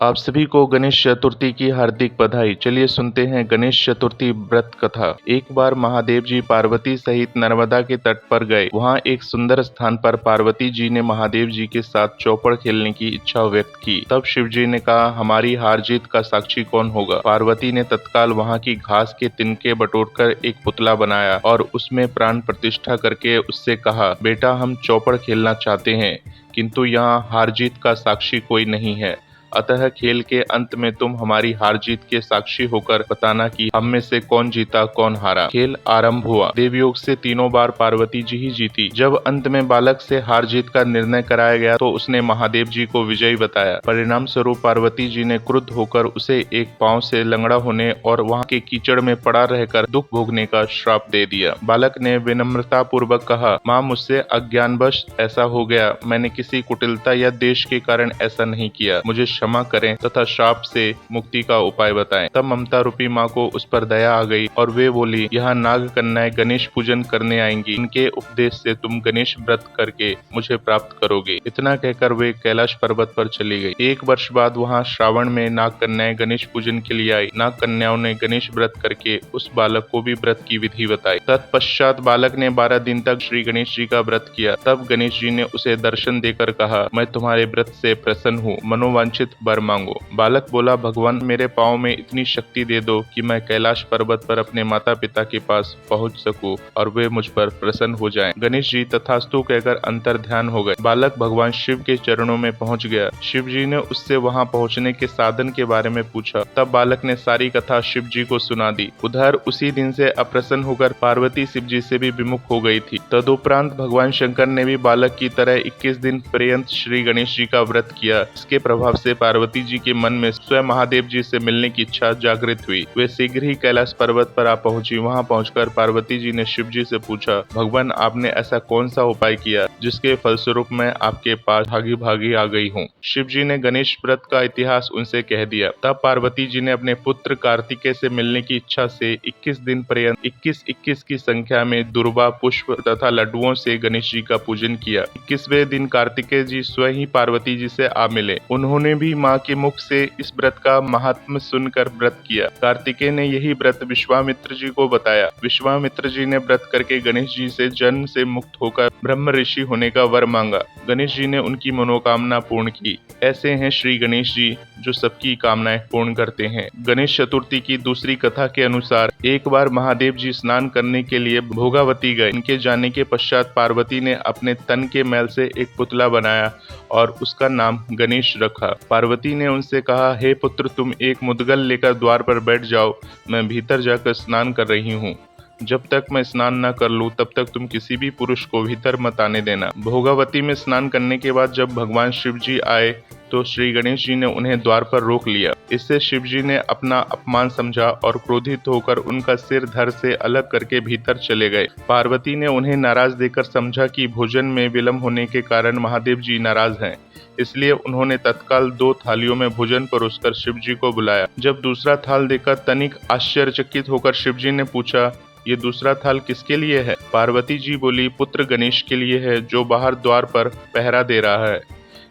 आप सभी को गणेश चतुर्थी की हार्दिक बधाई। चलिए सुनते हैं गणेश चतुर्थी व्रत कथा। एक बार महादेव जी पार्वती सहित नर्मदा के तट पर गए। वहां एक सुंदर स्थान पर पार्वती जी ने महादेव जी के साथ चौपड़ खेलने की इच्छा व्यक्त की। तब शिव जी ने कहा, हमारी हार जीत का साक्षी कौन होगा? पार्वती ने तत्काल वहां की घास के तिनके बटोरकर एक पुतला बनाया और उसमें प्राण प्रतिष्ठा करके उससे कहा, बेटा हम चौपड़ खेलना चाहते हैं, किंतु यहाँ हार जीत का साक्षी कोई नहीं है। अतः खेल के अंत में तुम हमारी हार जीत के साक्षी होकर बताना कि हम में से कौन जीता कौन हारा। खेल आरंभ हुआ। देवयोग से तीनों बार पार्वती जी ही जीती। जब अंत में बालक से हार जीत का निर्णय कराया गया तो उसने महादेव जी को विजयी बताया। परिणाम स्वरूप पार्वती जी ने क्रुद्ध होकर उसे एक पांव से लंगड़ा होने और वहां के कीचड़ में पड़ा रहकर दुख भोगने का श्राप दे दिया। बालक ने विनम्रता पूर्वक कहा, माँ मुझसे अज्ञानवश ऐसा हो गया, मैंने किसी कुटिलता या देश के कारण ऐसा नहीं किया, मुझे क्षमा करें तथा श्राप से मुक्ति का उपाय बताएं। तब ममता रूपी माँ को उस पर दया आ गई और वे बोली, यहाँ नाग कन्याएं गणेश पूजन करने आएंगी, इनके उपदेश से तुम गणेश व्रत करके मुझे प्राप्त करोगे। इतना कहकर वे कैलाश पर्वत पर चली गई। एक वर्ष बाद वहाँ श्रावण में नाग कन्याएं गणेश पूजन के लिए आई। नाग कन्याओं ने गणेश व्रत करके उस बालक को भी व्रत की विधि बताई। तत्पश्चात बालक ने 12 दिन तक श्री गणेश जी का व्रत किया। तब गणेश जी ने उसे दर्शन देकर कहा, मैं तुम्हारे व्रत से प्रसन्न हूँ, मनोवांछित वर मांगो। बालक बोला, भगवान मेरे पाँव में इतनी शक्ति दे दो कि मैं कैलाश पर्वत पर अपने माता पिता के पास पहुंच सकूं और वे मुझ पर प्रसन्न हो जाएं। गणेश जी तथास्तु कहकर अंतर ध्यान हो गए। बालक भगवान शिव के चरणों में पहुंच गया। शिव जी ने उससे वहां पहुंचने के साधन के बारे में पूछा। तब बालक ने सारी कथा शिव जी को सुना दी। उधर उसी दिन से अप्रसन्न होकर पार्वती शिव जी से भी विमुख हो गई थी। तदुपरांत भगवान शंकर ने भी बालक की तरह 21 दिन पर्यंत श्री गणेश जी का व्रत किया। इसके प्रभाव से पार्वती जी के मन में स्वयं महादेव जी से मिलने की इच्छा जागृत हुई। वे शीघ्र ही कैलाश पर्वत पर आ पहुंची। वहां पहुंचकर पार्वती जी ने शिव जी से पूछा, भगवान आपने ऐसा कौन सा उपाय किया जिसके फलस्वरूप मैं आपके पास भागी भागी आ गई हूँ? शिव जी ने गणेश व्रत का इतिहास उनसे कह दिया। तब पार्वती जी ने अपने पुत्र कार्तिकेय से मिलने की इच्छा से 21 दिन पर्यंत 21 की संख्या में दुर्वा, पुष्प तथा लड्डुओं से गणेश जी का पूजन किया। 21वें दिन कार्तिकेय जी स्वयं ही पार्वती जी से आ मिले। उन्होंने भी माँ के मुख से इस व्रत का महात्म्य सुनकर व्रत किया। कार्तिकेय ने यही व्रत विश्वामित्र जी को बताया। विश्वामित्र जी ने व्रत करके गणेश जी से जन्म से मुक्त होकर ब्रह्म ऋषि होने का वर मांगा। गणेश जी ने उनकी मनोकामना पूर्ण की। ऐसे हैं श्री गणेश जी जो सबकी कामनाएं पूर्ण करते हैं। गणेश चतुर्थी की दूसरी कथा के अनुसार एक बार महादेव जी स्नान करने के लिए भोगावती गए। इनके जाने के पश्चात पार्वती ने अपने तन के मैल से एक पुतला बनाया और उसका नाम गणेश रखा। पार्वती ने उनसे कहा, हे पुत्र तुम एक मुद्गल लेकर द्वार पर बैठ जाओ, मैं भीतर जाकर स्नान कर रही हूँ। जब तक मैं स्नान न कर लूं तब तक तुम किसी भी पुरुष को भीतर मत आने देना। भोगावती में स्नान करने के बाद जब भगवान शिव जी आए तो श्री गणेश जी ने उन्हें द्वार पर रोक लिया। इससे शिव जी ने अपना अपमान समझा और क्रोधित होकर उनका सिर धड़ से अलग करके भीतर चले गए। पार्वती ने उन्हें नाराज देखकर समझा कि भोजन में विलंब होने के कारण महादेव जी नाराज हैं, इसलिए उन्होंने तत्काल 2 थालियों में भोजन परोसकर शिव जी को बुलाया। जब दूसरा थाल देखकर तनिक आश्चर्यचकित होकर शिव जी ने पूछा, ये दूसरा थाल किसके लिए है? पार्वती जी बोली, पुत्र गणेश के लिए है जो बाहर द्वार पर पहरा दे रहा है।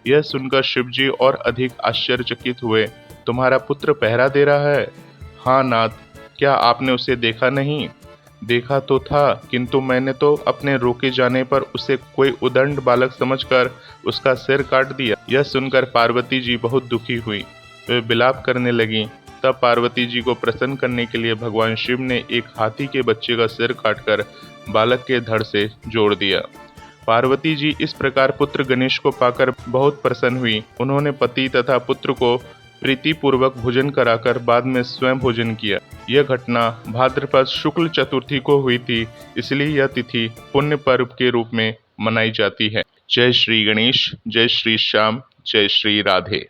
यह सुनकर शिव जी और अधिक आश्चर्यचकित हुए। तुम्हारा पुत्र पहरा दे रहा है? हाँ नाथ, क्या आपने उसे देखा नहीं? देखा तो था, किंतु मैंने तो अपने रोके जाने पर उसे कोई उदंड बालक समझकर उसका सिर काट दिया। यह सुनकर पार्वती जी बहुत दुखी हुई। वे विलाप करने लगीं। तब पार्वती जी को प्रसन्न करने के लिए भगवान शिव ने एक हाथी के बच्चे का सिर काटकर बालक के धड़ से जोड़ दिया। पार्वती जी इस प्रकार पुत्र गणेश को पाकर बहुत प्रसन्न हुई। उन्होंने पति तथा पुत्र को प्रीतिपूर्वक भोजन कराकर बाद में स्वयं भोजन किया। यह घटना भाद्रपद शुक्ल चतुर्थी को हुई थी, इसलिए यह तिथि पुण्य पर्व के रूप में मनाई जाती है। जय श्री गणेश, जय श्री श्याम, जय श्री राधे।